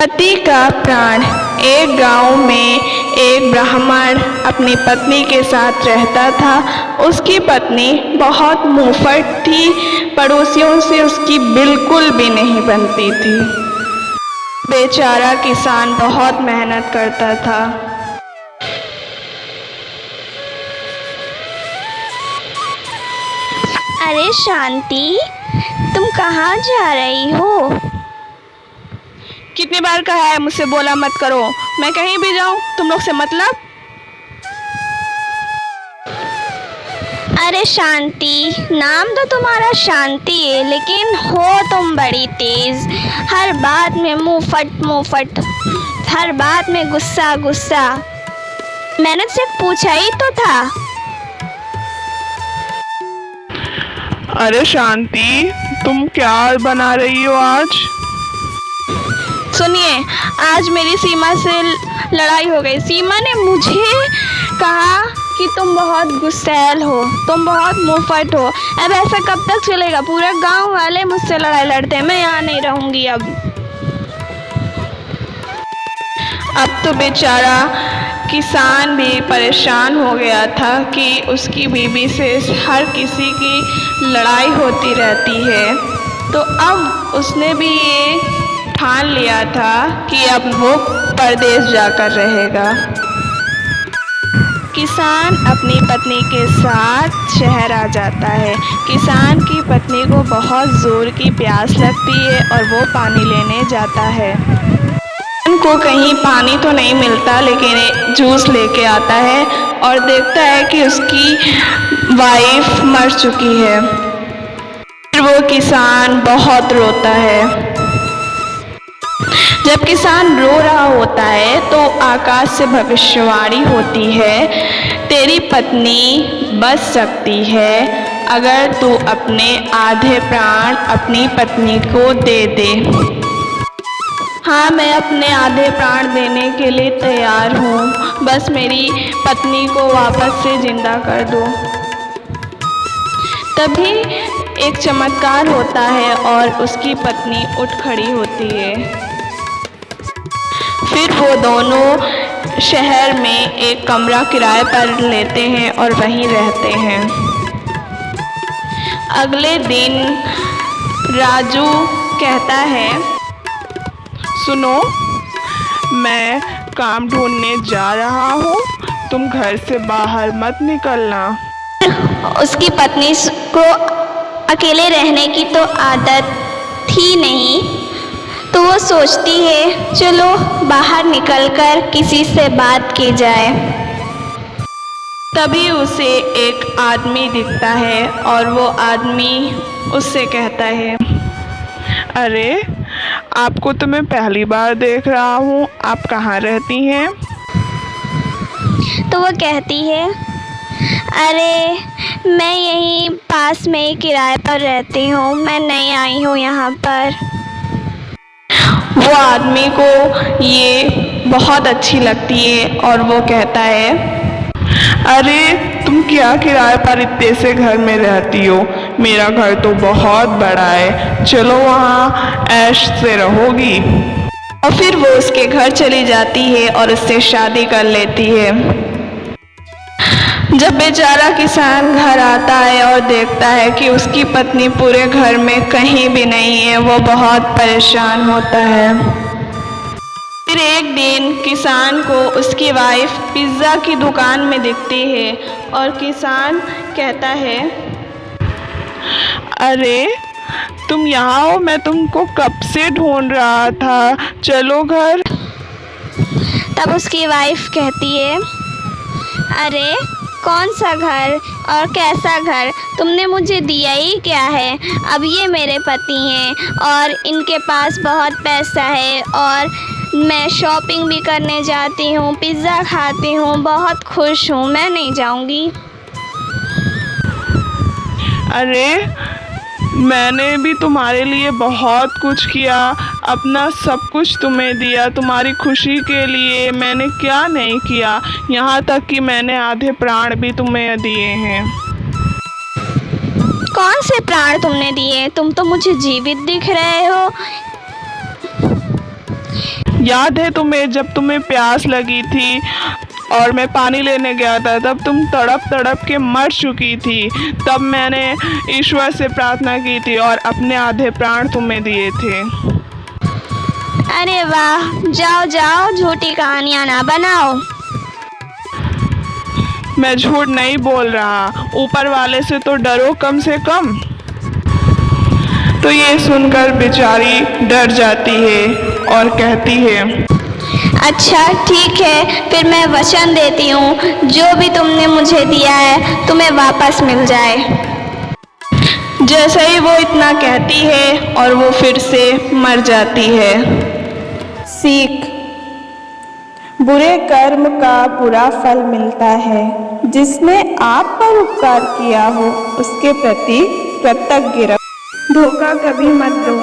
पति का प्राण। एक गांव में एक ब्राह्मण अपनी पत्नी के साथ रहता था। उसकी पत्नी बहुत मुंहफट थी, पड़ोसियों से उसकी बिल्कुल भी नहीं बनती थी। बेचारा किसान बहुत मेहनत करता था। अरे शांति, तुम कहाँ जा रही हो? कितनी बार कहा है मुझसे बोला मत करो। मैं कहीं भी जाऊं तुम लोग से मतलब। अरे शांति, नाम तो तुम्हारा शांति है, लेकिन हो तुम बड़ी तेज। हर बात में मुंह फट, हर बात में गुस्सा गुस्सा। मैंने सिर्फ पूछा ही तो था। अरे शांति, तुम क्या बना रही हो आज? सुनिए, आज मेरी सीमा से लड़ाई हो गई। सीमा ने मुझे कहा कि तुम बहुत गुस्सैल हो, तुम बहुत मुंहफट हो। अब ऐसा कब तक चलेगा? पूरा गांव वाले मुझसे लड़ाई लड़ते हैं। मैं यहाँ नहीं रहूँगी अब तो बेचारा किसान भी परेशान हो गया था कि उसकी बीवी से हर किसी की लड़ाई होती रहती है। तो अब उसने भी ये ठान लिया था कि अब वो परदेश जाकर रहेगा। किसान अपनी पत्नी के साथ शहर आ जाता है। किसान की पत्नी को बहुत ज़ोर की प्यास लगती है और वो पानी लेने जाता है। को कहीं पानी तो नहीं मिलता, लेकिन जूस लेके आता है और देखता है कि उसकी वाइफ मर चुकी है। फिर वो किसान बहुत रोता है। जब किसान रो रहा होता है तो आकाश से भविष्यवाणी होती है, तेरी पत्नी बच सकती है अगर तू अपने आधे प्राण अपनी पत्नी को दे दे। हाँ, मैं अपने आधे प्राण देने के लिए तैयार हूँ, बस मेरी पत्नी को वापस से जिंदा कर दो। तभी एक चमत्कार होता है और उसकी पत्नी उठ खड़ी होती है। फिर वो दोनों शहर में एक कमरा किराए पर लेते हैं और वहीं रहते हैं। अगले दिन राजू कहता है, सुनो, मैं काम ढूंढने जा रहा हूँ, तुम घर से बाहर मत निकलना। उसकी पत्नी को अकेले रहने की तो आदत थी नहीं, तो वो सोचती है चलो बाहर निकलकर किसी से बात की जाए। तभी उसे एक आदमी दिखता है और वो आदमी उससे कहता है, अरे, आपको तो मैं पहली बार देख रहा हूँ, आप कहाँ रहती हैं? तो वो कहती है, अरे मैं यहीं पास में ही किराए पर रहती हूँ, मैं नई आई हूँ यहाँ पर। वो आदमी को ये बहुत अच्छी लगती है और वो कहता है, अरे तुम क्या किराए पर इतने से घर में रहती हो? मेरा घर तो बहुत बड़ा है, चलो वहाँ ऐश से रहोगी। और फिर वो उसके घर चली जाती है और उससे शादी कर लेती है। जब बेचारा किसान घर आता है और देखता है कि उसकी पत्नी पूरे घर में कहीं भी नहीं है, वो बहुत परेशान होता है। फिर एक दिन किसान को उसकी वाइफ पिज़्ज़ा की दुकान में दिखती है और किसान कहता है, अरे तुम यहाँ हो, मैं तुमको कब से ढूंढ रहा था, चलो घर। तब उसकी वाइफ कहती है, अरे कौन सा घर और कैसा घर, तुमने मुझे दिया ही क्या है? अब ये मेरे पति हैं और इनके पास बहुत पैसा है और मैं शॉपिंग भी करने जाती हूँ, पिज़्ज़ा खाती हूँ, बहुत खुश हूँ, मैं नहीं जाऊँगी। अरे मैंने भी तुम्हारे लिए बहुत कुछ किया, अपना सब कुछ तुम्हें दिया, तुम्हारी खुशी के लिए मैंने क्या नहीं किया, यहाँ तक कि मैंने आधे प्राण भी तुम्हें दिए हैं। कौन से प्राण तुमने दिए? तुम तो मुझे जीवित दिख रहे हो। याद है तुम्हें जब तुम्हें प्यास लगी थी और मैं पानी लेने गया था, तब तुम तड़प तड़प के मर चुकी थी। तब मैंने ईश्वर से प्रार्थना की थी और अपने आधे प्राण तुम्हें दिए थे। अरे वाह, जाओ जाओ, झूठी कहानियाँ ना बनाओ। मैं झूठ नहीं बोल रहा, ऊपर वाले से तो डरो कम से कम। तो ये सुनकर बेचारी डर जाती है और कहती है, अच्छा ठीक है, फिर मैं वचन देती हूँ जो भी तुमने मुझे दिया है तुम्हें वापस मिल जाए। जैसे ही वो इतना कहती है और वो फिर से मर जाती है। सीख: बुरे कर्म का बुरा फल मिलता है। जिसने आप पर उपकार किया हो उसके प्रति कृतज्ञ रहो। धोखा कभी मत दो।